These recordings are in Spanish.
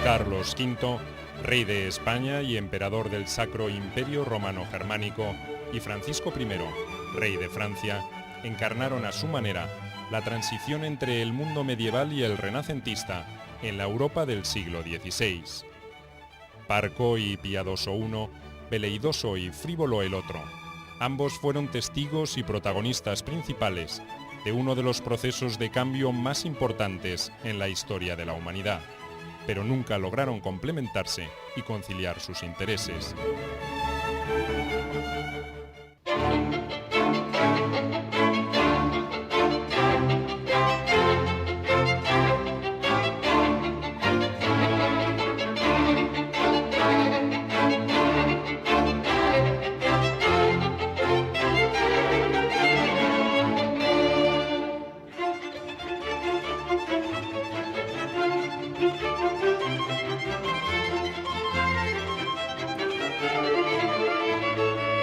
Carlos V, rey de España y emperador del Sacro Imperio Romano Germánico, y Francisco I, rey de Francia, encarnaron a su manera la transición entre el mundo medieval y el renacentista en la Europa del siglo XVI. Parco y piadoso uno, veleidoso y frívolo el otro. Ambos fueron testigos y protagonistas principales de uno de los procesos de cambio más importantes en la historia de la humanidad, pero nunca lograron complementarse y conciliar sus intereses.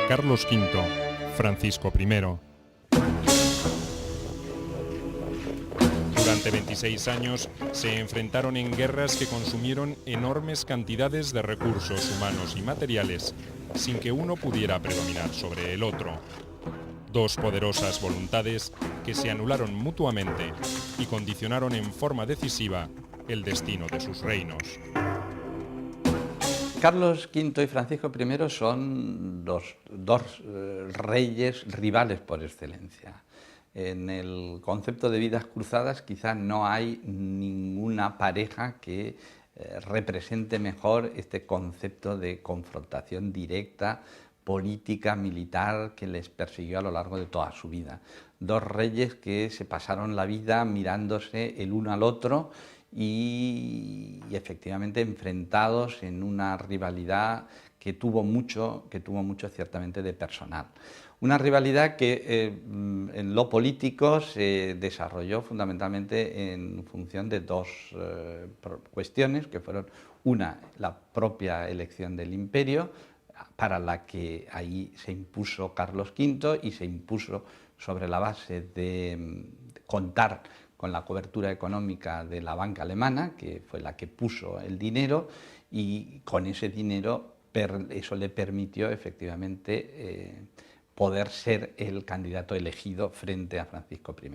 Carlos V, Francisco I. Durante 26 años se enfrentaron en guerras que consumieron enormes cantidades de recursos humanos y materiales sin que uno pudiera predominar sobre el otro. Dos poderosas voluntades que se anularon mutuamente y condicionaron en forma decisiva el destino de sus reinos. Carlos V y Francisco I son dos reyes rivales por excelencia. En el concepto de vidas cruzadas quizás no hay ninguna pareja que represente mejor este concepto de confrontación directa, política, militar, que les persiguió a lo largo de toda su vida. Dos reyes que se pasaron la vida mirándose el uno al otro y efectivamente enfrentados en una rivalidad que tuvo mucho ciertamente de personal. Una rivalidad que en lo político se desarrolló fundamentalmente en función de dos cuestiones, que fueron una, la propia elección del imperio, para la que ahí se impuso Carlos V y se impuso sobre la base de contar con la cobertura económica de la banca alemana, que fue la que puso el dinero, y con ese dinero eso le permitió efectivamente poder ser el candidato elegido frente a Francisco I.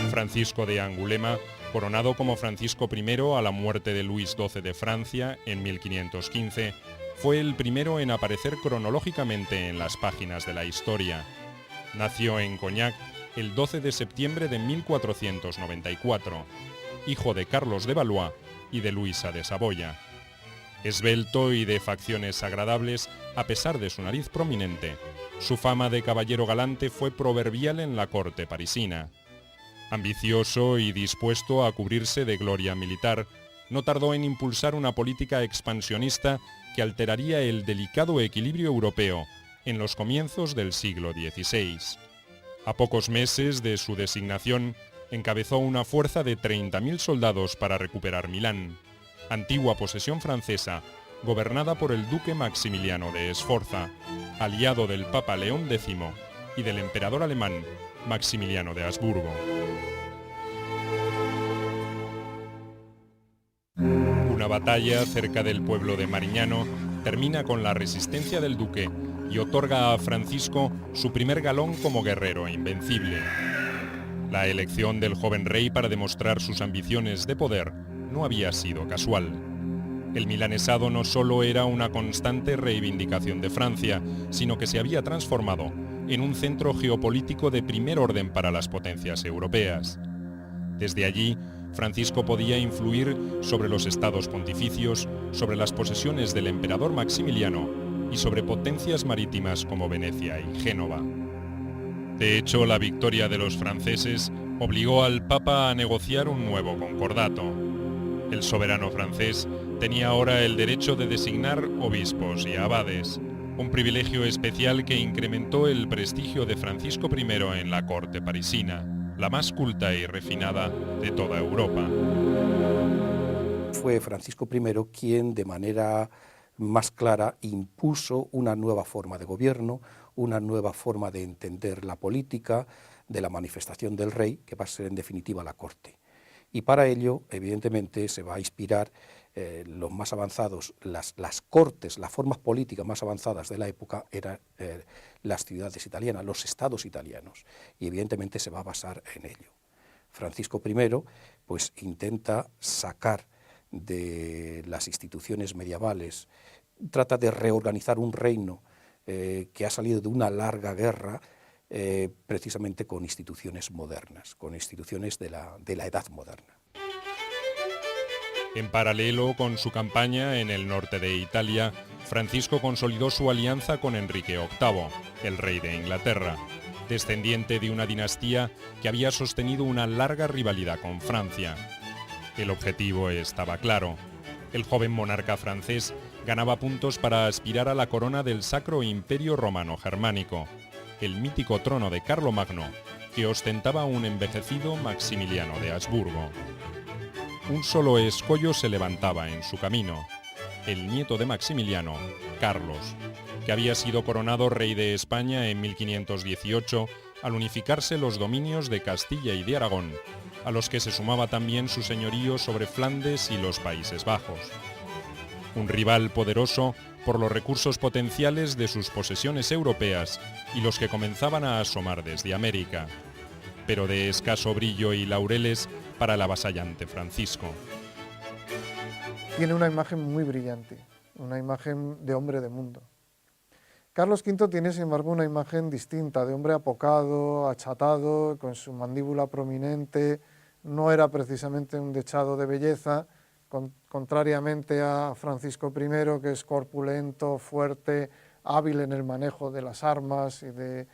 Francisco de Angulema, coronado como Francisco I a la muerte de Luis XII de Francia en 1515, fue el primero en aparecer cronológicamente en las páginas de la historia. Nació en Cognac el 12 de septiembre de 1494, hijo de Carlos de Valois y de Luisa de Saboya. Esbelto y de facciones agradables, a pesar de su nariz prominente, su fama de caballero galante fue proverbial en la corte parisina. Ambicioso y dispuesto a cubrirse de gloria militar, no tardó en impulsar una política expansionista que alteraría el delicado equilibrio europeo en los comienzos del siglo XVI. A pocos meses de su designación, encabezó una fuerza de 30.000 soldados para recuperar Milán, antigua posesión francesa, gobernada por el duque Maximiliano de Sforza, aliado del Papa León X y del emperador alemán Maximiliano de Habsburgo. Una batalla cerca del pueblo de Marignano termina con la resistencia del duque y otorga a Francisco su primer galón como guerrero invencible. La elección del joven rey para demostrar sus ambiciones de poder no había sido casual. El milanesado no solo era una constante reivindicación de Francia, sino que se había transformado en un centro geopolítico de primer orden para las potencias europeas. Desde allí, Francisco podía influir sobre los estados pontificios, sobre las posesiones del emperador Maximiliano y sobre potencias marítimas como Venecia y Génova. De hecho, la victoria de los franceses obligó al Papa a negociar un nuevo concordato. El soberano francés tenía ahora el derecho de designar obispos y abades, un privilegio especial que incrementó el prestigio de Francisco I en la corte parisina, la más culta y refinada de toda Europa. Fue Francisco I quien de manera más clara impuso una nueva forma de gobierno, una nueva forma de entender la política, de la manifestación del rey, que va a ser en definitiva la corte. Y para ello, evidentemente, se va a inspirar los más avanzados, las cortes, las formas políticas más avanzadas de la época eran las ciudades italianas, los estados italianos, y evidentemente se va a basar en ello. Francisco I pues intenta sacar de las instituciones medievales, trata de reorganizar un reino que ha salido de una larga guerra, precisamente con instituciones modernas, con instituciones de la edad moderna. En paralelo con su campaña en el norte de Italia, Francisco consolidó su alianza con Enrique VIII, el rey de Inglaterra, descendiente de una dinastía que había sostenido una larga rivalidad con Francia. El objetivo estaba claro. El joven monarca francés ganaba puntos para aspirar a la corona del Sacro Imperio Romano Germánico, el mítico trono de Carlomagno, que ostentaba un envejecido Maximiliano de Habsburgo. Un solo escollo se levantaba en su camino, el nieto de Maximiliano, Carlos, que había sido coronado rey de España en 1518 al unificarse los dominios de Castilla y de Aragón, a los que se sumaba también su señorío sobre Flandes y los Países Bajos. Un rival poderoso por los recursos potenciales de sus posesiones europeas y los que comenzaban a asomar desde América, pero de escaso brillo y laureles para el avasallante Francisco. Tiene una imagen muy brillante, una imagen de hombre de mundo. Carlos V tiene, sin embargo, una imagen distinta, de hombre apocado, achatado, con su mandíbula prominente. No era precisamente un dechado de belleza, contrariamente a Francisco I, que es corpulento, fuerte, hábil en el manejo de las armas y de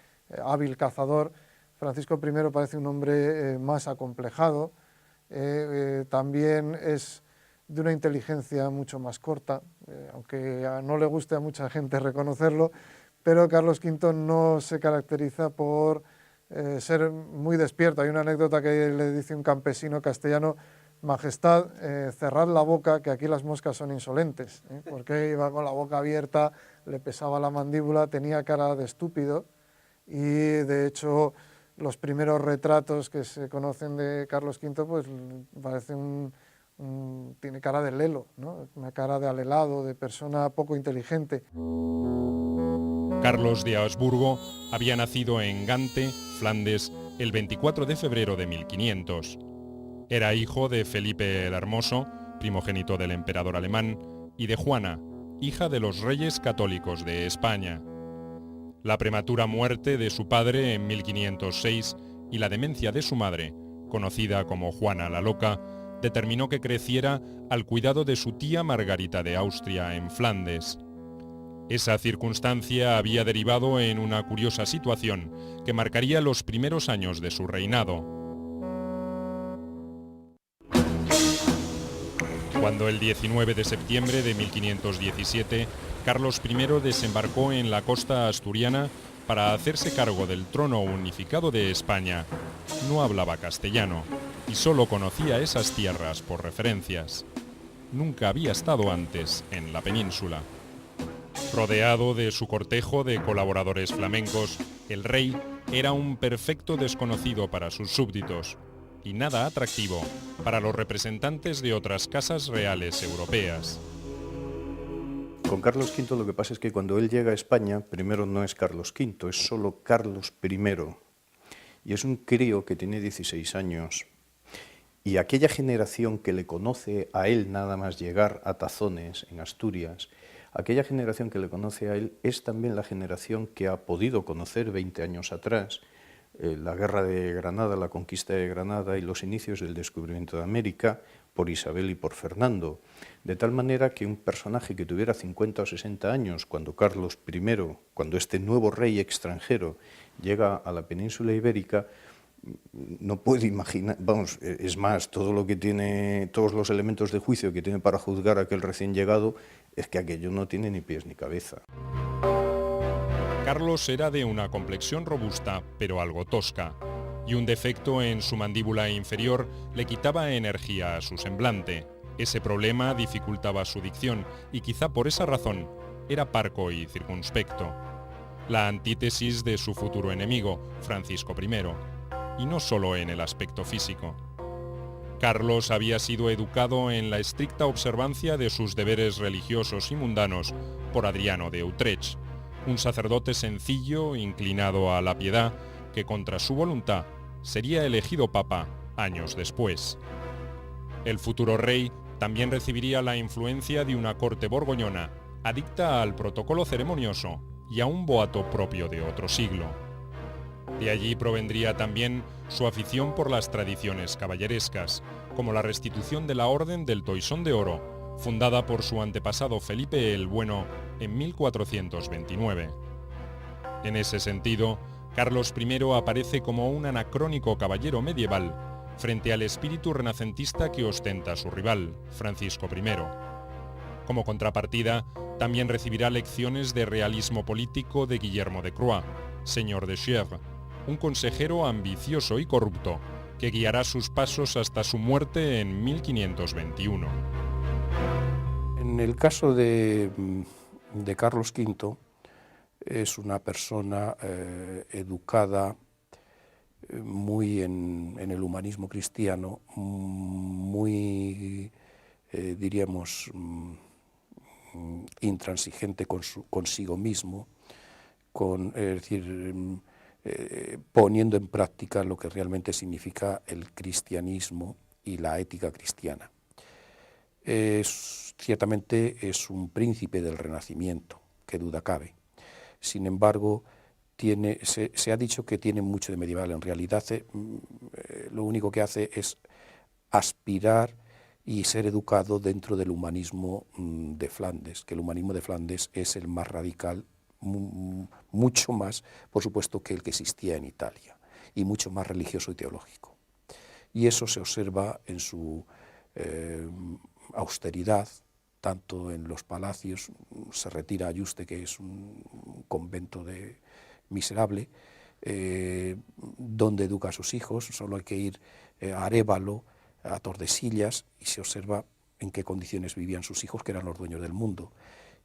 hábil cazador. Francisco I parece un hombre más acomplejado, también es de una inteligencia mucho más corta, aunque no le guste a mucha gente reconocerlo, pero Carlos V no se caracteriza por ser muy despierto. Hay una anécdota que le dice un campesino castellano: Majestad, cerrad la boca, que aquí las moscas son insolentes, porque iba con la boca abierta, le pesaba la mandíbula, tenía cara de estúpido, y de hecho los primeros retratos que se conocen de Carlos V pues parece tiene cara de lelo, ¿no? Una cara de alelado, de persona poco inteligente. Carlos de Habsburgo había nacido en Gante, Flandes, el 24 de febrero de 1500. Era hijo de Felipe el Hermoso, primogénito del emperador alemán, y de Juana, hija de los reyes católicos de España. La prematura muerte de su padre en 1506 y la demencia de su madre, conocida como Juana la Loca, determinó que creciera al cuidado de su tía Margarita de Austria en Flandes. Esa circunstancia había derivado en una curiosa situación que marcaría los primeros años de su reinado. Cuando el 19 de septiembre de 1517, Carlos I desembarcó en la costa asturiana para hacerse cargo del trono unificado de España, no hablaba castellano y solo conocía esas tierras por referencias. Nunca había estado antes en la península. Rodeado de su cortejo de colaboradores flamencos, el rey era un perfecto desconocido para sus súbditos y nada atractivo para los representantes de otras casas reales europeas. Con Carlos V lo que pasa es que cuando él llega a España, primero no es Carlos V, es solo Carlos I. Y es un crío que tiene 16 años. Y aquella generación que le conoce a él nada más llegar a Tazones, en Asturias, aquella generación que le conoce a él es también la generación que ha podido conocer 20 años atrás la guerra de Granada, la conquista de Granada y los inicios del descubrimiento de América por Isabel y por Fernando. De tal manera que un personaje que tuviera 50 o 60 años, cuando Carlos I, cuando este nuevo rey extranjero llega a la península ibérica, no puede imaginar, vamos, es más, todo lo que tiene, todos los elementos de juicio que tiene para juzgar a aquel recién llegado, es que aquello no tiene ni pies ni cabeza. Carlos era de una complexión robusta, pero algo tosca, y un defecto en su mandíbula inferior le quitaba energía a su semblante. Ese problema dificultaba su dicción y quizá por esa razón era parco y circunspecto. La antítesis de su futuro enemigo, Francisco I, y no solo en el aspecto físico. Carlos había sido educado en la estricta observancia de sus deberes religiosos y mundanos por Adriano de Utrecht, un sacerdote sencillo, inclinado a la piedad, que contra su voluntad sería elegido papa años después. El futuro rey también recibiría la influencia de una corte borgoñona, adicta al protocolo ceremonioso y a un boato propio de otro siglo. De allí provendría también su afición por las tradiciones caballerescas, como la restitución de la Orden del Toisón de Oro, fundada por su antepasado Felipe el Bueno en 1429. En ese sentido, Carlos I aparece como un anacrónico caballero medieval frente al espíritu renacentista que ostenta su rival, Francisco I. Como contrapartida, también recibirá lecciones de realismo político de Guillermo de Croix, señor de Chièvres, un consejero ambicioso y corrupto que guiará sus pasos hasta su muerte en 1521. En el caso de Carlos V, es una persona educada muy en el humanismo cristiano, muy, diríamos, intransigente consigo mismo, es decir, poniendo en práctica lo que realmente significa el cristianismo y la ética cristiana. Ciertamente es un príncipe del Renacimiento, qué duda cabe. Sin embargo, se ha dicho que tiene mucho de medieval. En realidad, lo único que hace es aspirar y ser educado dentro del humanismo de Flandes, que el humanismo de Flandes es el más radical, mucho más, por supuesto, que el que existía en Italia, y mucho más religioso y teológico. Y eso se observa en su austeridad, tanto en los palacios. Se retira a Yuste, que es un convento miserable, donde educa a sus hijos. Solo hay que ir a Arévalo, a Tordesillas, y se observa en qué condiciones vivían sus hijos, que eran los dueños del mundo,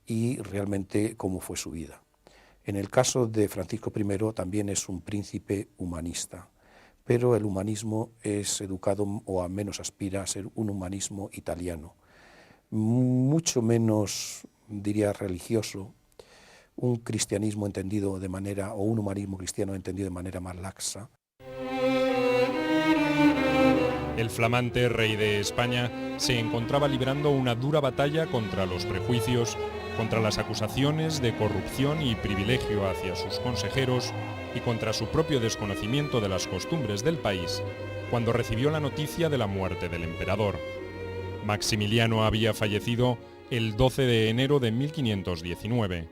y realmente cómo fue su vida. En el caso de Francisco I también es un príncipe humanista, pero el humanismo es educado, o al menos aspira a ser un humanismo italiano, mucho menos, diría, religioso, un cristianismo entendido de manera, o un humanismo cristiano entendido de manera más laxa. El flamante rey de España se encontraba librando una dura batalla contra los prejuicios, contra las acusaciones de corrupción y privilegio hacia sus consejeros y contra su propio desconocimiento de las costumbres del país, cuando recibió la noticia de la muerte del emperador. Maximiliano había fallecido el 12 de enero de 1519,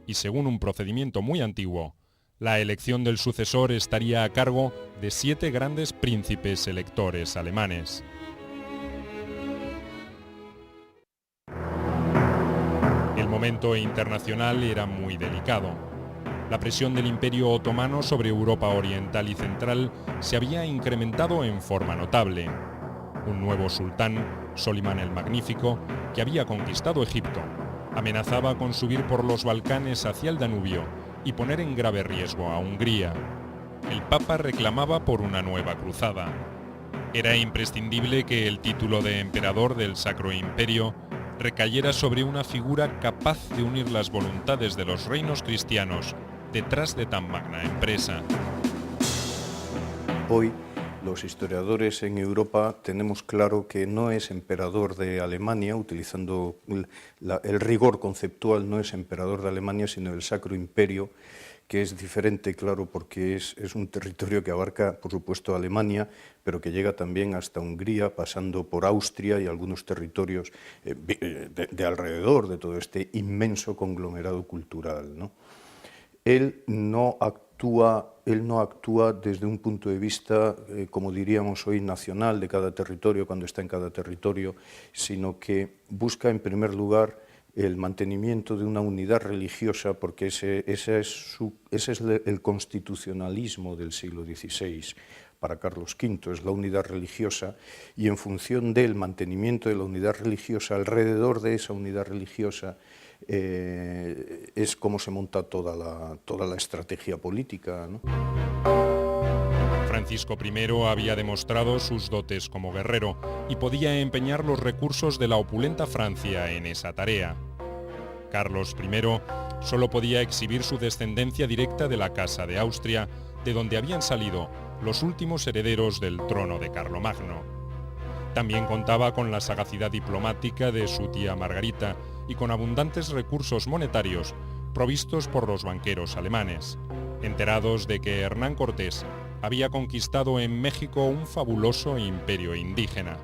y según un procedimiento muy antiguo, la elección del sucesor estaría a cargo de 7 grandes príncipes electores alemanes. El momento internacional era muy delicado. La presión del Imperio Otomano sobre Europa Oriental y Central se había incrementado en forma notable. Un nuevo sultán, Solimán el Magnífico, que había conquistado Egipto, amenazaba con subir por los Balcanes hacia el Danubio y poner en grave riesgo a Hungría. El Papa reclamaba por una nueva cruzada. Era imprescindible que el título de emperador del Sacro Imperio recayera sobre una figura capaz de unir las voluntades de los reinos cristianos detrás de tan magna empresa. Hoy, los historiadores en Europa tenemos claro que no es emperador de Alemania, utilizando el rigor conceptual, no es emperador de Alemania, sino del Sacro Imperio, que es diferente, claro, porque es un territorio que abarca, por supuesto, Alemania, pero que llega también hasta Hungría, pasando por Austria y algunos territorios de alrededor de todo este inmenso conglomerado cultural, ¿no? Él no actúa desde un punto de vista, como diríamos hoy, nacional de cada territorio, cuando está en cada territorio, sino que busca, en primer lugar, el mantenimiento de una unidad religiosa, porque ese es el constitucionalismo del siglo XVI. Para Carlos V es la unidad religiosa, y en función del mantenimiento de la unidad religiosa, alrededor de esa unidad religiosa, es como se monta toda la estrategia política, ¿no? Francisco I había demostrado sus dotes como guerrero y podía empeñar los recursos de la opulenta Francia en esa tarea. Carlos I solo podía exhibir su descendencia directa de la Casa de Austria, de donde habían salido los últimos herederos del trono de Carlomagno. También contaba con la sagacidad diplomática de su tía Margarita y con abundantes recursos monetarios provistos por los banqueros alemanes, enterados de que Hernán Cortés había conquistado en México un fabuloso imperio indígena.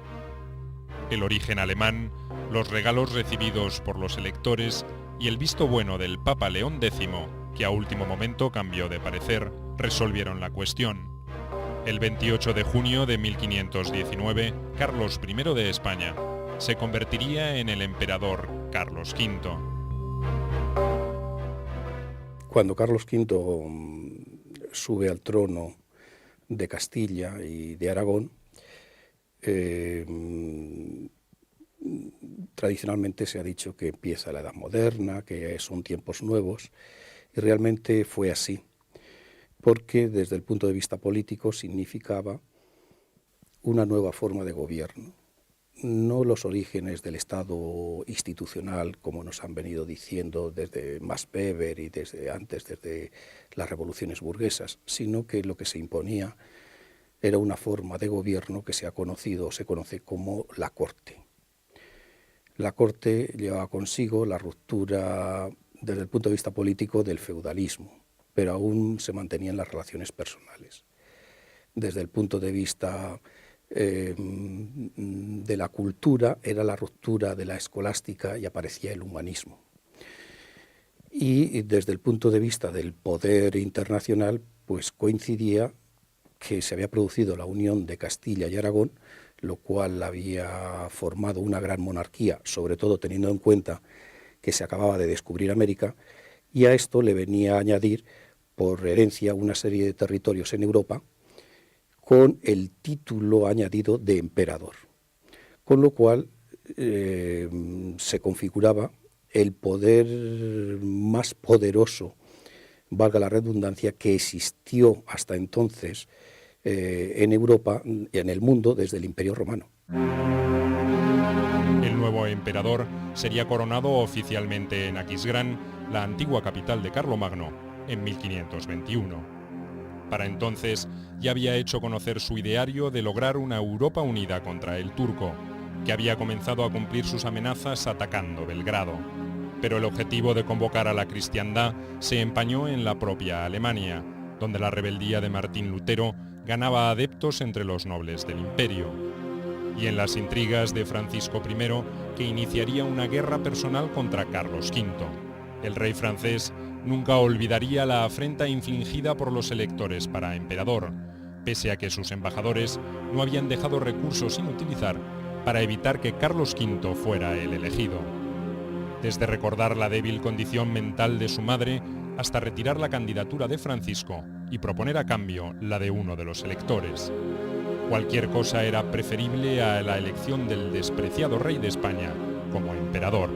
El origen alemán, los regalos recibidos por los electores y el visto bueno del Papa León X, que a último momento cambió de parecer, resolvieron la cuestión. El 28 de junio de 1519, Carlos I de España se convertiría en el emperador Carlos V. Cuando Carlos V sube al trono de Castilla y de Aragón, tradicionalmente se ha dicho que empieza la Edad Moderna, que son tiempos nuevos, y realmente fue así, porque desde el punto de vista político significaba una nueva forma de gobierno. No los orígenes del Estado institucional, como nos han venido diciendo desde Max Weber y desde las revoluciones burguesas, sino que lo que se imponía era una forma de gobierno que se conoce como la corte. La corte llevaba consigo la ruptura desde el punto de vista político del feudalismo, pero aún se mantenían las relaciones personales. Desde el punto de vista de la cultura era la ruptura de la escolástica y aparecía el humanismo. Y desde el punto de vista del poder internacional, pues coincidía que se había producido la unión de Castilla y Aragón, lo cual había formado una gran monarquía, sobre todo teniendo en cuenta que se acababa de descubrir América, y a esto le venía a añadir por herencia una serie de territorios en Europa con el título añadido de emperador, con lo cual se configuraba el poder más poderoso, valga la redundancia, que existió hasta entonces en Europa y en el mundo desde el Imperio Romano. El nuevo emperador sería coronado oficialmente en Aquisgrán, la antigua capital de Carlomagno, en 1521. Para entonces ya había hecho conocer su ideario de lograr una Europa unida contra el turco, que había comenzado a cumplir sus amenazas atacando Belgrado. Pero el objetivo de convocar a la cristiandad se empañó en la propia Alemania, donde la rebeldía de Martín Lutero ganaba adeptos entre los nobles del imperio, y en las intrigas de Francisco I, que iniciaría una guerra personal contra Carlos V. El rey francés nunca olvidaría la afrenta infligida por los electores para emperador, pese a que sus embajadores no habían dejado recursos sin utilizar para evitar que Carlos V fuera el elegido. Desde recordar la débil condición mental de su madre hasta retirar la candidatura de Francisco y proponer a cambio la de uno de los electores. Cualquier cosa era preferible a la elección del despreciado rey de España como emperador.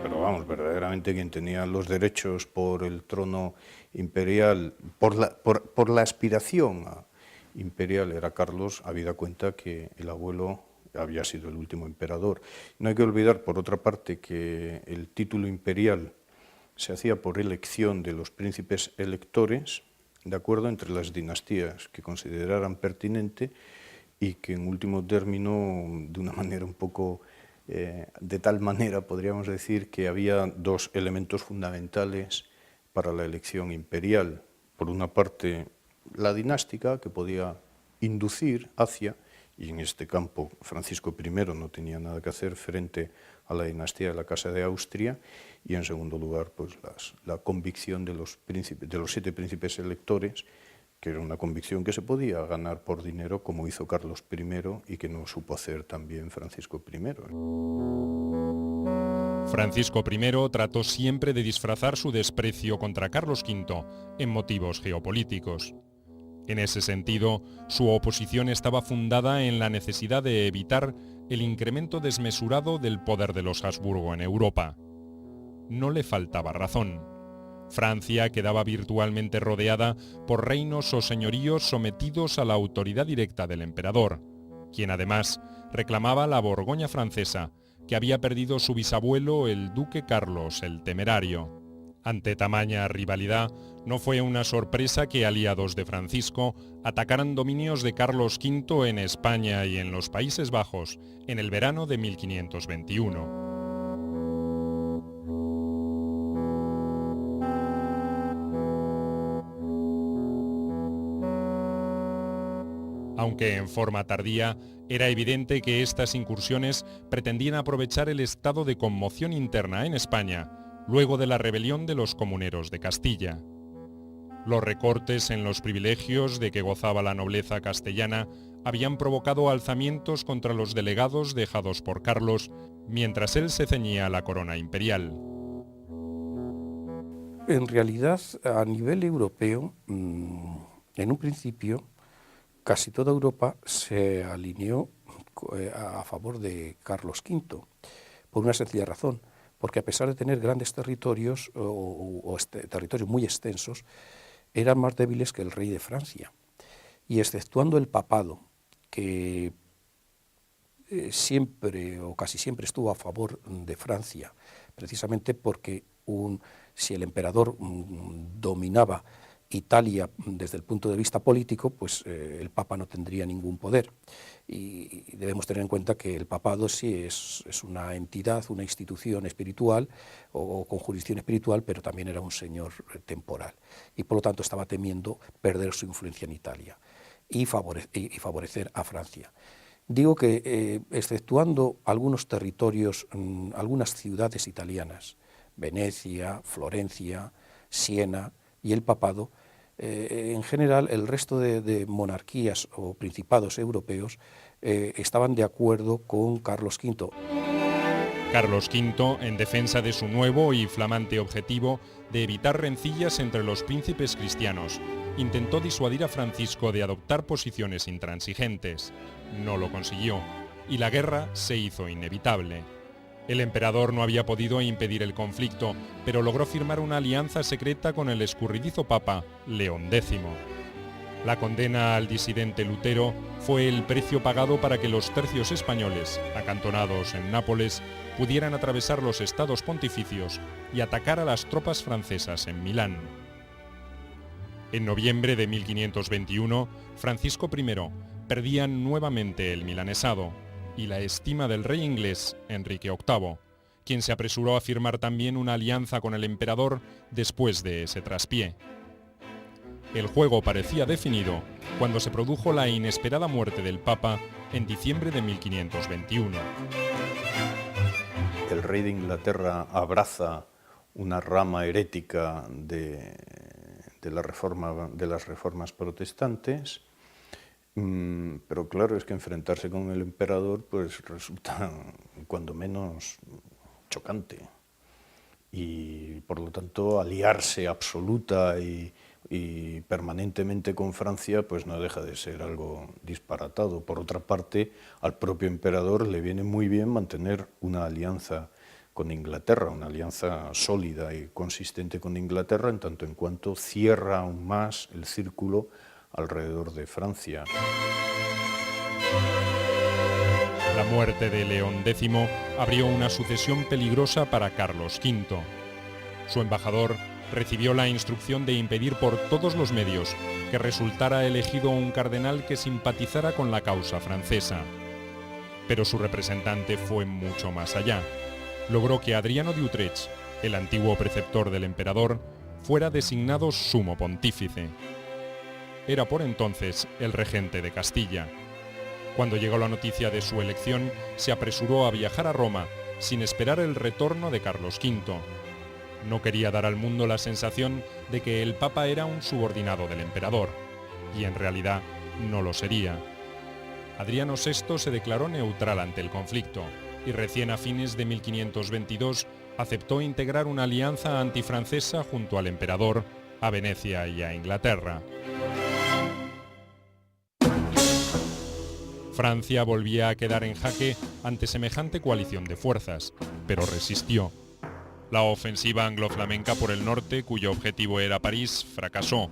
Pero vamos, verdaderamente quien tenía los derechos por el trono imperial, por la aspiración imperial era Carlos, habida cuenta que el abuelo había sido el último emperador. No hay que olvidar, por otra parte, que el título imperial se hacía por elección de los príncipes electores, de acuerdo, entre las dinastías que consideraran pertinente y que en último término, de una manera un poco, de tal manera podríamos decir que había dos elementos fundamentales para la elección imperial. Por una parte, la dinástica, que podía inducir hacia, y en este campo Francisco I no tenía nada que hacer frente a la dinastía de la Casa de Austria, y en segundo lugar pues la convicción de los 7 príncipes electores, que era una convicción que se podía ganar por dinero, como hizo Carlos I y que no supo hacer también Francisco I. Francisco I trató siempre de disfrazar su desprecio contra Carlos V en motivos geopolíticos. En ese sentido, su oposición estaba fundada en la necesidad de evitar el incremento desmesurado del poder de los Habsburgo en Europa. No le faltaba razón. Francia quedaba virtualmente rodeada por reinos o señoríos sometidos a la autoridad directa del emperador, quien además reclamaba la Borgoña francesa, que había perdido su bisabuelo, el duque Carlos el Temerario. Ante tamaña rivalidad, no fue una sorpresa que aliados de Francisco atacaran dominios de Carlos V en España y en los Países Bajos en el verano de 1521. Aunque en forma tardía, era evidente que estas incursiones pretendían aprovechar el estado de conmoción interna en España, luego de la rebelión de los comuneros de Castilla. Los recortes en los privilegios de que gozaba la nobleza castellana habían provocado alzamientos contra los delegados dejados por Carlos, mientras él se ceñía a la corona imperial. En realidad, a nivel europeo, en un principio, casi toda Europa se alineó a favor de Carlos V, por una sencilla razón, porque a pesar de tener grandes territorios territorios muy extensos, eran más débiles que el rey de Francia. Y exceptuando el papado, que siempre o casi siempre estuvo a favor de Francia, precisamente porque si el emperador dominaba Italia desde el punto de vista político, pues el Papa no tendría ningún poder. Y debemos tener en cuenta que el papado sí es una entidad, una institución espiritual o con jurisdicción espiritual, pero también era un señor temporal. Y por lo tanto estaba temiendo perder su influencia en Italia y favorecer a Francia. Digo que exceptuando algunos territorios, algunas ciudades italianas, Venecia, Florencia, Siena y el papado, en general el resto de monarquías o principados europeos estaban de acuerdo con Carlos V. Carlos V, en defensa de su nuevo y flamante objetivo de evitar rencillas entre los príncipes cristianos, intentó disuadir a Francisco de adoptar posiciones intransigentes. No lo consiguió, y la guerra se hizo inevitable. El emperador no había podido impedir el conflicto, pero logró firmar una alianza secreta con el escurridizo papa León X. La condena al disidente Lutero fue el precio pagado para que los tercios españoles, acantonados en Nápoles, pudieran atravesar los estados pontificios y atacar a las tropas francesas en Milán. En noviembre de 1521, Francisco I perdía nuevamente el milanesado y la estima del rey inglés Enrique VIII, quien se apresuró a firmar también una alianza con el emperador después de ese traspié. El juego parecía definido cuando se produjo la inesperada muerte del Papa en diciembre de 1521. El rey de Inglaterra abraza una rama herética de las reformas protestantes, pero claro, es que enfrentarse con el emperador pues resulta cuando menos chocante, y por lo tanto aliarse absoluta y permanentemente con Francia pues no deja de ser algo disparatado. Por otra parte, al propio emperador le viene muy bien mantener una alianza con Inglaterra, una alianza sólida y consistente con Inglaterra, en tanto en cuanto cierra aún más el círculo alrededor de Francia. La muerte de León X abrió una sucesión peligrosa para Carlos V. Su embajador recibió la instrucción de impedir por todos los medios que resultara elegido un cardenal que simpatizara con la causa francesa. Pero su representante fue mucho más allá. Logró que Adriano de Utrecht, el antiguo preceptor del emperador, fuera designado sumo pontífice. Era por entonces el regente de Castilla. Cuando llegó la noticia de su elección, se apresuró a viajar a Roma, sin esperar el retorno de Carlos V. No quería dar al mundo la sensación de que el Papa era un subordinado del emperador, y en realidad no lo sería. Adriano VI se declaró neutral ante el conflicto, y recién a fines de 1522 aceptó integrar una alianza antifrancesa junto al emperador, a Venecia y a Inglaterra. Francia volvía a quedar en jaque ante semejante coalición de fuerzas, pero resistió. La ofensiva anglo-flamenca por el norte, cuyo objetivo era París, fracasó,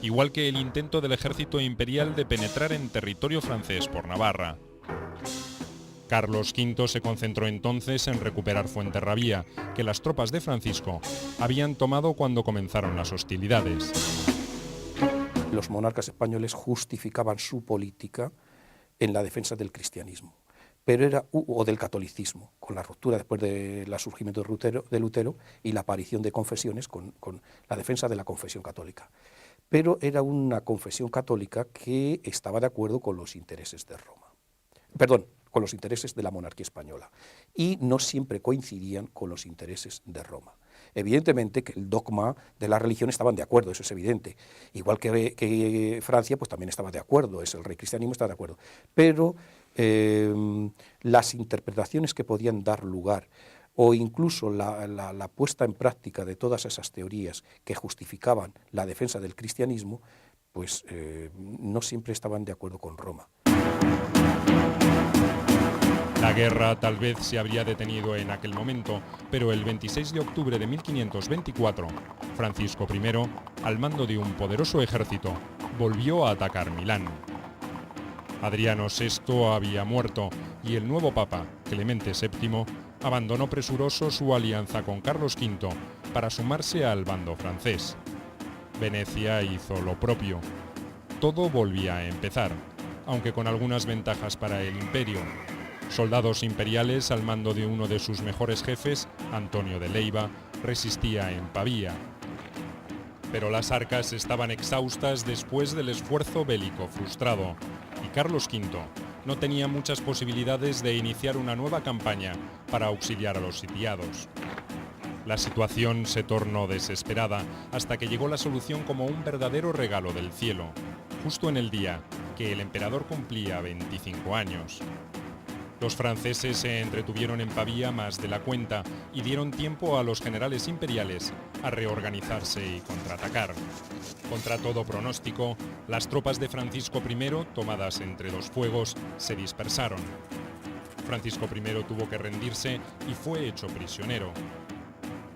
igual que el intento del ejército imperial de penetrar en territorio francés por Navarra. Carlos V se concentró entonces en recuperar Fuenterrabía, que las tropas de Francisco habían tomado cuando comenzaron las hostilidades. Los monarcas españoles justificaban su política en la defensa del cristianismo, o del catolicismo, con la ruptura después del surgimiento de Lutero y la aparición de confesiones con la defensa de la confesión católica. Pero era una confesión católica que estaba de acuerdo con los intereses de Roma. Perdón, con los intereses de la monarquía española, y no siempre coincidían con los intereses de Roma. Evidentemente que el dogma de la religión estaban de acuerdo, eso es evidente. Igual que Francia, pues también estaba de acuerdo, el rey cristianismo estaba de acuerdo. Pero las interpretaciones que podían dar lugar, o incluso la puesta en práctica de todas esas teorías que justificaban la defensa del cristianismo, pues no siempre estaban de acuerdo con Roma. La guerra tal vez se habría detenido en aquel momento, pero el 26 de octubre de 1524, Francisco I, al mando de un poderoso ejército, volvió a atacar Milán. Adriano VI había muerto y el nuevo papa, Clemente VII, abandonó presuroso su alianza con Carlos V para sumarse al bando francés. Venecia hizo lo propio. Todo volvía a empezar, aunque con algunas ventajas para el imperio. Soldados imperiales al mando de uno de sus mejores jefes, Antonio de Leiva, resistía en Pavía. Pero las arcas estaban exhaustas después del esfuerzo bélico frustrado, y Carlos V no tenía muchas posibilidades de iniciar una nueva campaña para auxiliar a los sitiados. La situación se tornó desesperada hasta que llegó la solución como un verdadero regalo del cielo, justo en el día que el emperador cumplía 25 años. Los franceses se entretuvieron en Pavía más de la cuenta y dieron tiempo a los generales imperiales a reorganizarse y contraatacar. Contra todo pronóstico, las tropas de Francisco I, tomadas entre dos fuegos, se dispersaron. Francisco I tuvo que rendirse y fue hecho prisionero.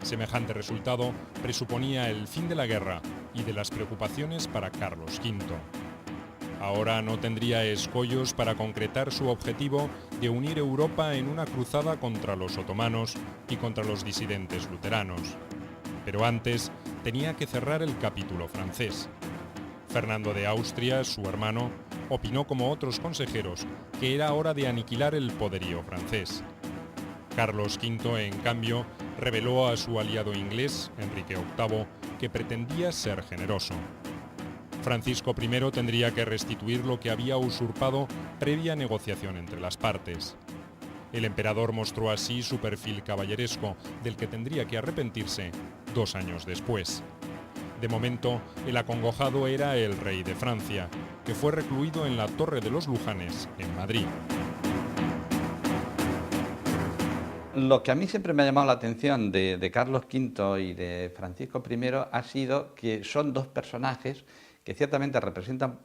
Semejante resultado presuponía el fin de la guerra y de las preocupaciones para Carlos V. Ahora no tendría escollos para concretar su objetivo de unir Europa en una cruzada contra los otomanos y contra los disidentes luteranos. Pero antes tenía que cerrar el capítulo francés. Fernando de Austria, su hermano, opinó como otros consejeros que era hora de aniquilar el poderío francés. Carlos V, en cambio, reveló a su aliado inglés, Enrique VIII, que pretendía ser generoso. Francisco I tendría que restituir lo que había usurpado previa negociación entre las partes. El emperador mostró así su perfil caballeresco, del que tendría que arrepentirse 2 años después. De momento, el acongojado era el rey de Francia, que fue recluido en la Torre de los Lujanes, en Madrid. Lo que a mí siempre me ha llamado la atención de Carlos V y de Francisco I ha sido que son dos personajes que ciertamente representan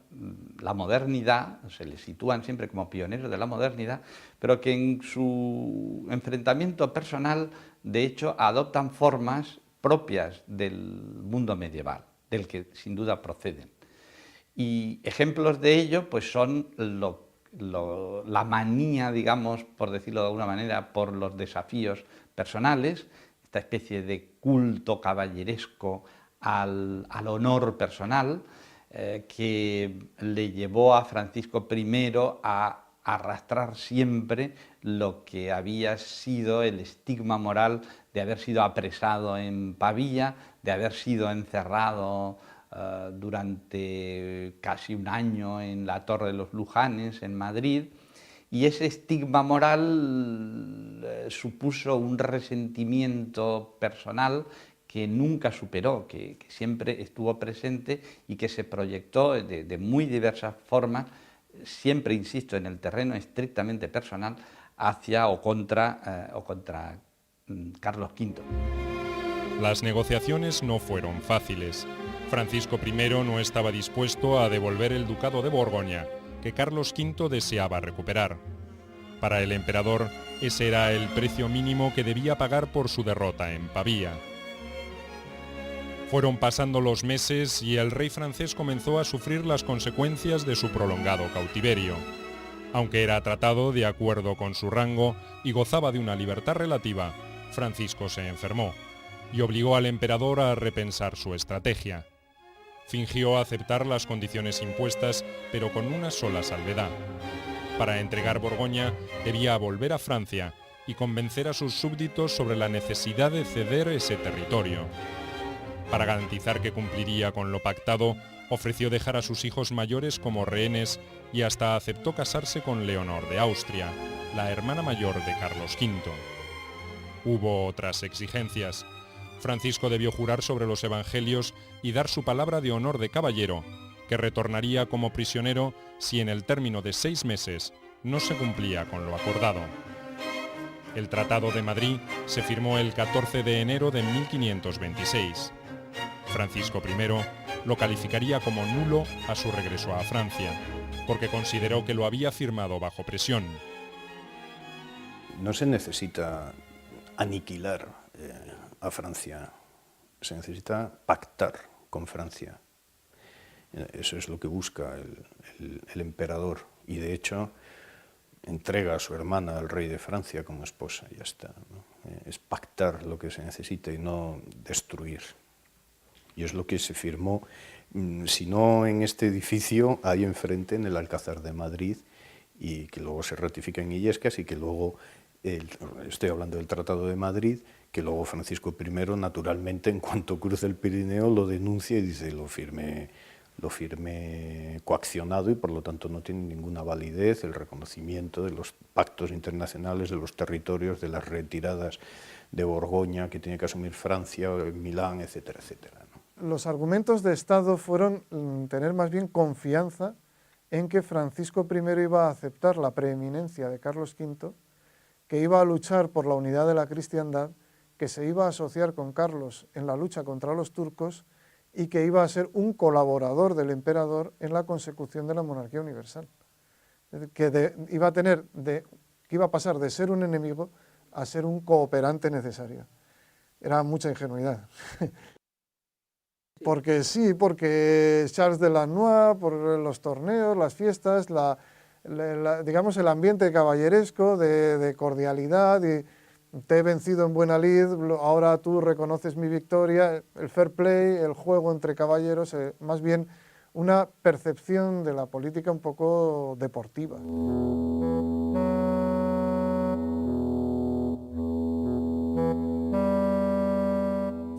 la modernidad, se les sitúan siempre como pioneros de la modernidad, pero que en su enfrentamiento personal, de hecho, adoptan formas propias del mundo medieval, del que sin duda proceden. Y ejemplos de ello pues son la manía, digamos, por decirlo de alguna manera, por los desafíos personales, esta especie de culto caballeresco al honor personal, que le llevó a Francisco I a arrastrar siempre lo que había sido el estigma moral de haber sido apresado en Pavía, de haber sido encerrado durante casi 1 año en la Torre de los Lujanes, en Madrid, y ese estigma moral supuso un resentimiento personal que nunca superó, que siempre estuvo presente y que se proyectó de muy diversas formas, siempre, insisto, en el terreno estrictamente personal, hacia o contra Carlos V. Las negociaciones no fueron fáciles. Francisco I no estaba dispuesto a devolver el ducado de Borgoña, que Carlos V deseaba recuperar. Para el emperador, ese era el precio mínimo que debía pagar por su derrota en Pavía. Fueron pasando los meses y el rey francés comenzó a sufrir las consecuencias de su prolongado cautiverio. Aunque era tratado de acuerdo con su rango y gozaba de una libertad relativa, Francisco se enfermó y obligó al emperador a repensar su estrategia. Fingió aceptar las condiciones impuestas, pero con una sola salvedad. Para entregar Borgoña debía volver a Francia y convencer a sus súbditos sobre la necesidad de ceder ese territorio. Para garantizar que cumpliría con lo pactado, ofreció dejar a sus hijos mayores como rehenes y hasta aceptó casarse con Leonor de Austria, la hermana mayor de Carlos V. Hubo otras exigencias. Francisco debió jurar sobre los evangelios y dar su palabra de honor de caballero, que retornaría como prisionero si en el término de 6 meses no se cumplía con lo acordado. El Tratado de Madrid se firmó el 14 de enero de 1526. Francisco I lo calificaría como nulo a su regreso a Francia, porque consideró que lo había firmado bajo presión. No se necesita aniquilar a Francia, se necesita pactar con Francia. Eso es lo que busca el emperador, y de hecho entrega a su hermana al rey de Francia como esposa, ya está, ¿no? Es pactar lo que se necesita y no destruir. Y es lo que se firmó, si no en este edificio, ahí enfrente, en el Alcázar de Madrid, y que luego se ratifica en Illescas, y que luego, estoy hablando del Tratado de Madrid, que luego Francisco I, naturalmente, en cuanto cruza el Pirineo, lo denuncia y dice, lo firmé coaccionado y por lo tanto no tiene ninguna validez el reconocimiento de los pactos internacionales, de los territorios, de las retiradas de Borgoña que tiene que asumir Francia, Milán, etcétera, etcétera, ¿no? Los argumentos de Estado fueron tener más bien confianza en que Francisco I iba a aceptar la preeminencia de Carlos V, que iba a luchar por la unidad de la cristiandad, que se iba a asociar con Carlos en la lucha contra los turcos y que iba a ser un colaborador del emperador en la consecución de la monarquía universal. Que iba a pasar de ser un enemigo a ser un cooperante necesario. Era mucha ingenuidad. Porque sí, porque Charles de Lannoy, por los torneos, las fiestas, digamos el ambiente caballeresco de cordialidad, y te he vencido en buena lid, ahora tú reconoces mi victoria, el fair play, el juego entre caballeros, más bien una percepción de la política un poco deportiva.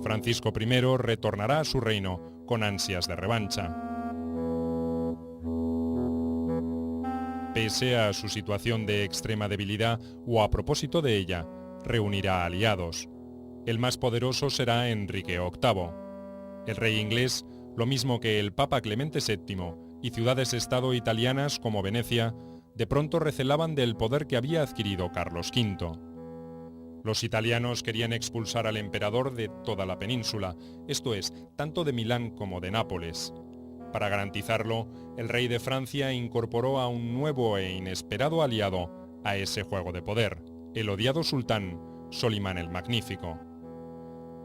Francisco I retornará a su reino con ansias de revancha. Pese a su situación de extrema debilidad o a propósito de ella, reunirá aliados. El más poderoso será Enrique VIII. El rey inglés, lo mismo que el Papa Clemente VII y ciudades-estado italianas como Venecia, de pronto recelaban del poder que había adquirido Carlos V. Los italianos querían expulsar al emperador de toda la península, esto es, tanto de Milán como de Nápoles. Para garantizarlo, el rey de Francia incorporó a un nuevo e inesperado aliado a ese juego de poder, el odiado sultán Solimán el Magnífico.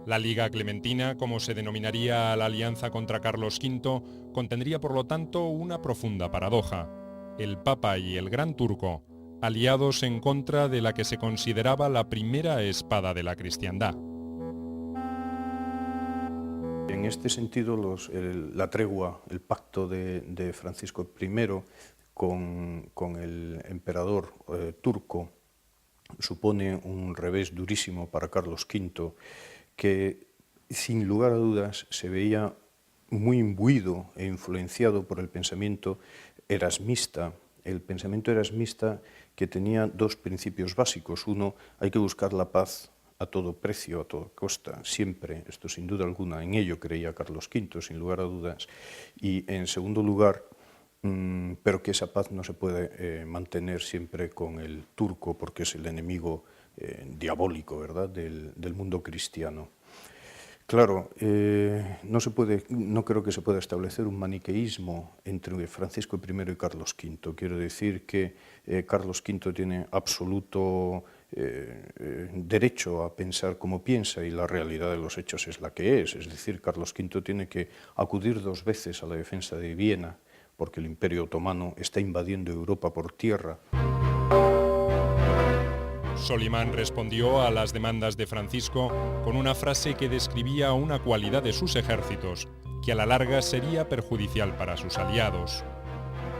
La Liga Clementina, como se denominaría a la alianza contra Carlos V, contendría por lo tanto una profunda paradoja. El Papa y el Gran Turco, aliados en contra de la que se consideraba la primera espada de la cristiandad. En este sentido, la tregua, el pacto de Francisco I con el emperador turco supone un revés durísimo para Carlos V, que sin lugar a dudas se veía muy imbuido e influenciado por el pensamiento erasmista. El pensamiento erasmista que tenía dos principios básicos. Uno, hay que buscar la paz a todo precio, a toda costa, siempre, esto sin duda alguna, en ello creía Carlos V, sin lugar a dudas. Y en segundo lugar, pero que esa paz no se puede mantener siempre con el turco, porque es el enemigo diabólico, ¿verdad?, del mundo cristiano. Claro, no creo que se pueda establecer un maniqueísmo entre Francisco I y Carlos V. Quiero decir que Carlos V tiene absoluto derecho a pensar como piensa y la realidad de los hechos es la que es. Es decir, Carlos V tiene que acudir 2 veces a la defensa de Viena porque el Imperio Otomano está invadiendo Europa por tierra. Solimán respondió a las demandas de Francisco con una frase que describía una cualidad de sus ejércitos que a la larga sería perjudicial para sus aliados.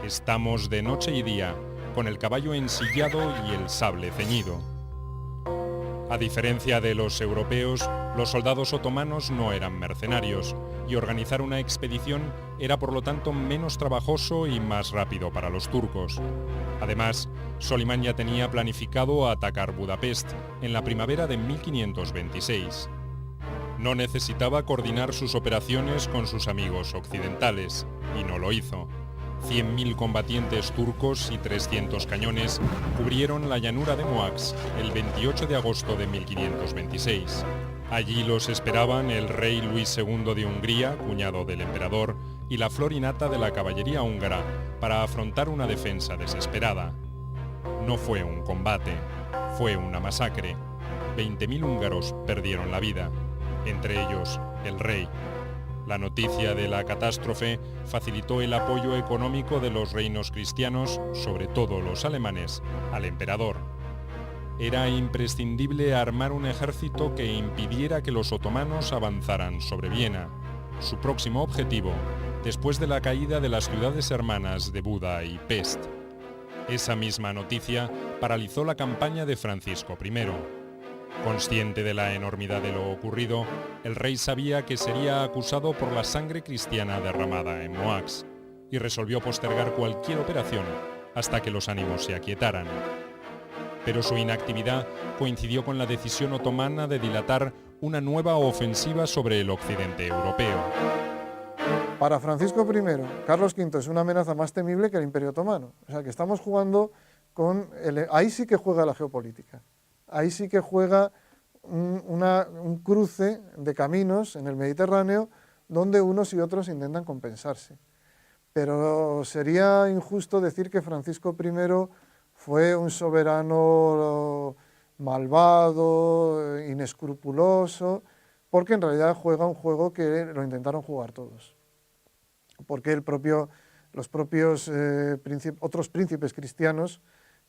Estamos de noche y día, con el caballo ensillado y el sable ceñido. A diferencia de los europeos, los soldados otomanos no eran mercenarios y organizar una expedición era por lo tanto menos trabajoso y más rápido para los turcos. Además, Solimán ya tenía planificado atacar Budapest en la primavera de 1526. No necesitaba coordinar sus operaciones con sus amigos occidentales, y no lo hizo. 100.000 combatientes turcos y 300 cañones cubrieron la llanura de Moax el 28 de agosto de 1526. Allí los esperaban el rey Luis II de Hungría, cuñado del emperador, y la flor y nata de la caballería húngara para afrontar una defensa desesperada. No fue un combate, fue una masacre. 20.000 húngaros perdieron la vida, entre ellos el rey. La noticia de la catástrofe facilitó el apoyo económico de los reinos cristianos, sobre todo los alemanes, al emperador. Era imprescindible armar un ejército que impidiera que los otomanos avanzaran sobre Viena, su próximo objetivo, después de la caída de las ciudades hermanas de Buda y Pest. Esa misma noticia paralizó la campaña de Francisco I. Consciente de la enormidad de lo ocurrido, el rey sabía que sería acusado por la sangre cristiana derramada en Moax y resolvió postergar cualquier operación hasta que los ánimos se aquietaran. Pero su inactividad coincidió con la decisión otomana de dilatar una nueva ofensiva sobre el occidente europeo. Para Francisco I, Carlos V es una amenaza más temible que el Imperio Otomano. O sea, que estamos jugando con... Ahí sí que juega la geopolítica. Ahí sí que juega un cruce de caminos en el Mediterráneo donde unos y otros intentan compensarse. Pero sería injusto decir que Francisco I fue un soberano malvado, inescrupuloso, porque en realidad juega un juego que lo intentaron jugar todos. Porque los propios otros príncipes cristianos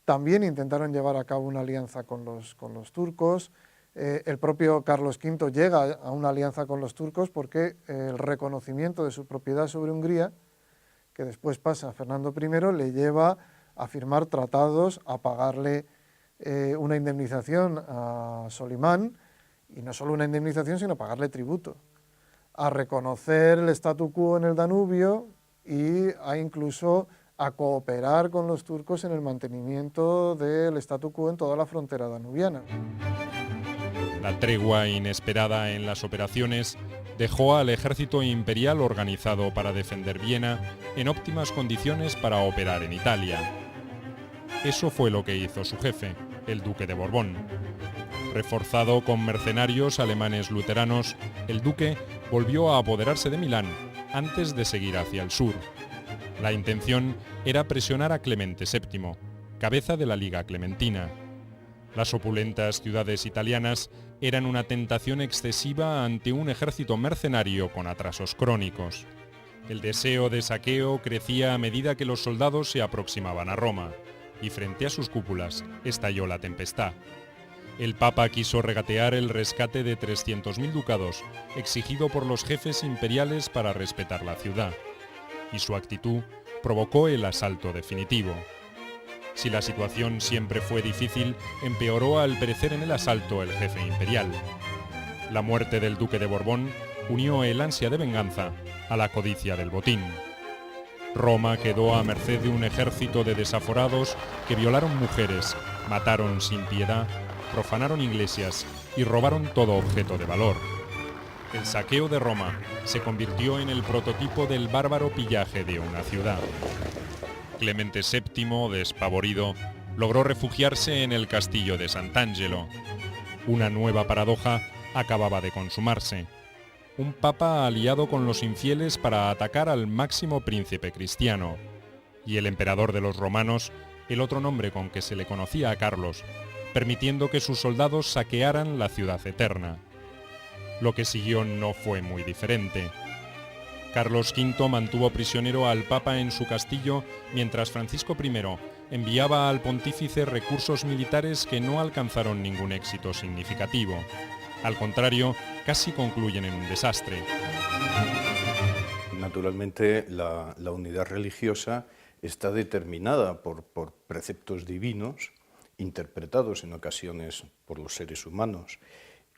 también intentaron llevar a cabo una alianza con los turcos. El propio Carlos V llega a una alianza con los turcos porque el reconocimiento de su propiedad sobre Hungría, que después pasa a Fernando I, le lleva a firmar tratados, a pagarle una indemnización a Solimán, y no solo una indemnización, sino pagarle tributo, a reconocer el statu quo en el Danubio y a incluso a cooperar con los turcos en el mantenimiento del statu quo en toda la frontera danubiana. La tregua inesperada en las operaciones dejó al ejército imperial organizado para defender Viena en óptimas condiciones para operar en Italia. Eso fue lo que hizo su jefe, el duque de Borbón. Reforzado con mercenarios alemanes luteranos, el duque volvió a apoderarse de Milán antes de seguir hacia el sur. La intención era presionar a Clemente VII, cabeza de la Liga Clementina. Las opulentas ciudades italianas eran una tentación excesiva ante un ejército mercenario con atrasos crónicos. El deseo de saqueo crecía a medida que los soldados se aproximaban a Roma, y frente a sus cúpulas estalló la tempestad. El Papa quiso regatear el rescate de 300.000 ducados, exigido por los jefes imperiales para respetar la ciudad, y su actitud provocó el asalto definitivo. Si la situación siempre fue difícil, empeoró al perecer en el asalto el jefe imperial. La muerte del duque de Borbón unió el ansia de venganza a la codicia del botín. Roma quedó a merced de un ejército de desaforados que violaron mujeres, mataron sin piedad, profanaron iglesias y robaron todo objeto de valor. El saqueo de Roma se convirtió en el prototipo del bárbaro pillaje de una ciudad. Clemente VII, despavorido, logró refugiarse en el castillo de Sant'Angelo. Una nueva paradoja acababa de consumarse. un papa aliado con los infieles para atacar al máximo príncipe cristiano, y el emperador de los romanos, el otro nombre con que se le conocía a Carlos, permitiendo que sus soldados saquearan la ciudad eterna. Lo que siguió no fue muy diferente. Carlos V mantuvo prisionero al Papa en su castillo, mientras Francisco I enviaba al pontífice recursos militares que no alcanzaron ningún éxito significativo. Al contrario, casi concluyen en un desastre. Naturalmente, la unidad religiosa está determinada por preceptos divinos, interpretados en ocasiones por los seres humanos.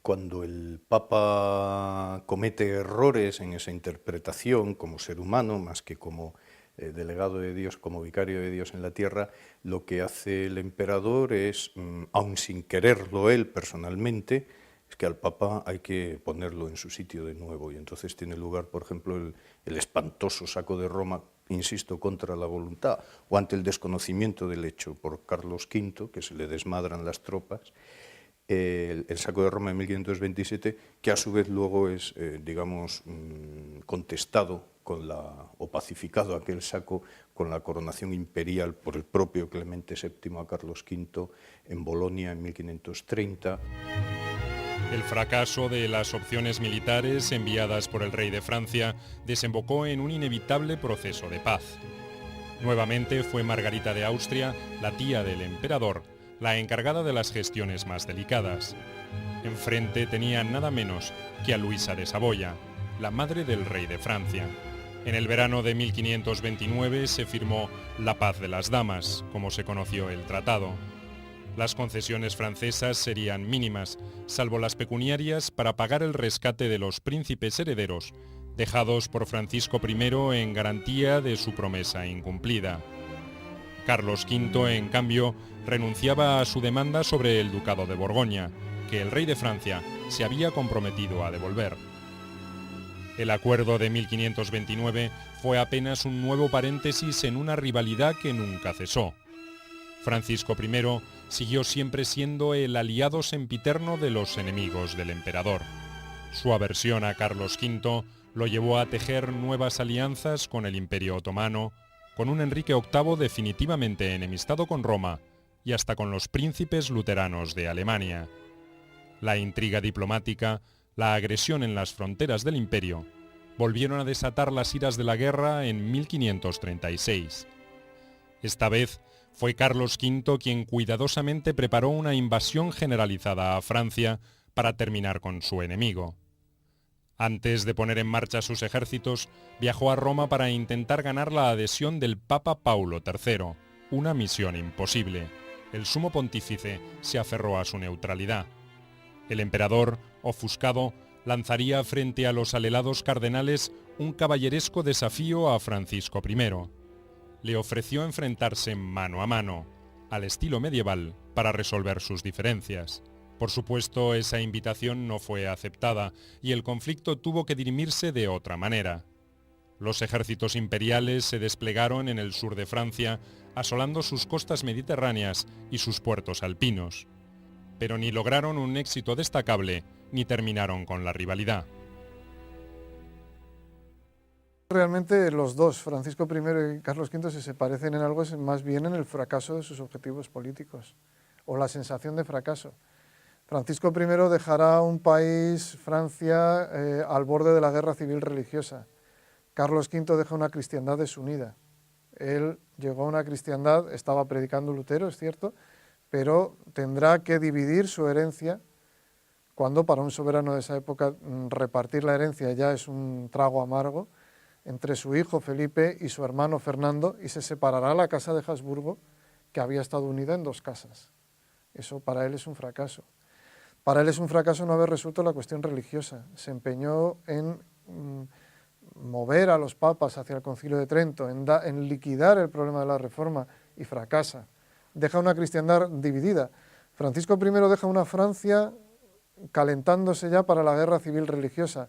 Cuando el Papa comete errores en esa interpretación como ser humano, más que como delegado de Dios, como vicario de Dios en la tierra, lo que hace el emperador es, aun sin quererlo él personalmente, es que al Papa hay que ponerlo en su sitio de nuevo. Y entonces tiene lugar, por ejemplo, el espantoso saco de Roma, insisto, contra la voluntad, o ante el desconocimiento del hecho por Carlos V, que se le desmadran las tropas, el saco de Roma en 1527, que a su vez luego es, contestado o pacificado aquel saco con la coronación imperial por el propio Clemente VII a Carlos V en Bolonia en 1530. El fracaso de las opciones militares enviadas por el rey de Francia desembocó en un inevitable proceso de paz. Nuevamente fue Margarita de Austria, la tía del emperador, la encargada de las gestiones más delicadas. Enfrente tenía nada menos que a Luisa de Saboya, la madre del rey de Francia. En el verano de 1529 se firmó la Paz de las Damas, como se conoció el tratado. Las concesiones francesas serían mínimas, salvo las pecuniarias para pagar el rescate de los príncipes herederos, dejados por Francisco I en garantía de su promesa incumplida. Carlos V, en cambio, renunciaba a su demanda sobre el ducado de Borgoña, que el rey de Francia se había comprometido a devolver. El acuerdo de 1529 fue apenas un nuevo paréntesis en una rivalidad que nunca cesó. Francisco I siguió siempre siendo el aliado sempiterno de los enemigos del emperador. Su aversión a Carlos V lo llevó a tejer nuevas alianzas con el Imperio Otomano, con un Enrique VIII definitivamente enemistado con Roma y hasta con los príncipes luteranos de Alemania. La intriga diplomática, la agresión en las fronteras del imperio, volvieron a desatar las iras de la guerra en 1536. Esta vez fue Carlos V quien cuidadosamente preparó una invasión generalizada a Francia para terminar con su enemigo. Antes de poner en marcha sus ejércitos, viajó a Roma para intentar ganar la adhesión del Papa Paulo III, una misión imposible. El sumo pontífice se aferró a su neutralidad. El emperador, ofuscado, lanzaría frente a los alelados cardenales un caballeresco desafío a Francisco I. Le ofreció enfrentarse mano a mano, al estilo medieval, para resolver sus diferencias. Por supuesto, esa invitación no fue aceptada y el conflicto tuvo que dirimirse de otra manera. Los ejércitos imperiales se desplegaron en el sur de Francia, asolando sus costas mediterráneas y sus puertos alpinos. Pero ni lograron un éxito destacable, ni terminaron con la rivalidad. Realmente los dos, Francisco I y Carlos V, si se parecen en algo, es más bien en el fracaso de sus objetivos políticos, o la sensación de fracaso. Francisco I dejará un país, Francia, al borde de la guerra civil religiosa. Carlos V deja una cristiandad desunida. Él llegó a una cristiandad, estaba predicando Lutero, es cierto, pero tendrá que dividir su herencia, cuando para un soberano de esa época repartir la herencia ya es un trago amargo, entre su hijo Felipe y su hermano Fernando, y se separará la casa de Habsburgo, que había estado unida en dos casas. Eso para él es un fracaso. Para él es un fracaso no haber resuelto la cuestión religiosa. Se empeñó en mover a los papas hacia el Concilio de Trento, en liquidar el problema de la Reforma, y fracasa. Deja una cristiandad dividida. Francisco I deja una Francia calentándose ya para la guerra civil religiosa.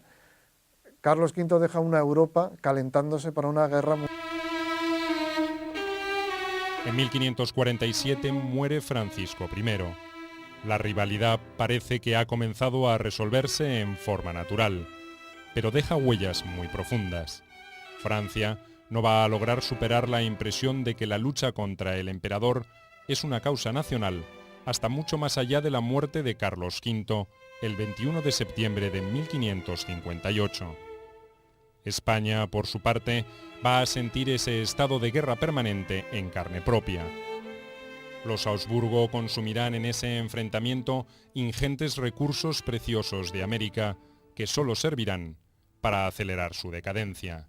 Carlos V deja una Europa calentándose para una guerra mundial. En 1547 muere Francisco I. La rivalidad parece que ha comenzado a resolverse en forma natural. pero deja huellas muy profundas. Francia no va a lograr superar la impresión de que la lucha contra el emperador es una causa nacional hasta mucho más allá de la muerte de Carlos V el 21 de septiembre de 1558. España, por su parte, va a sentir ese estado de guerra permanente en carne propia. Los Habsburgo consumirán en ese enfrentamiento ingentes recursos preciosos de América que solo servirán para acelerar su decadencia.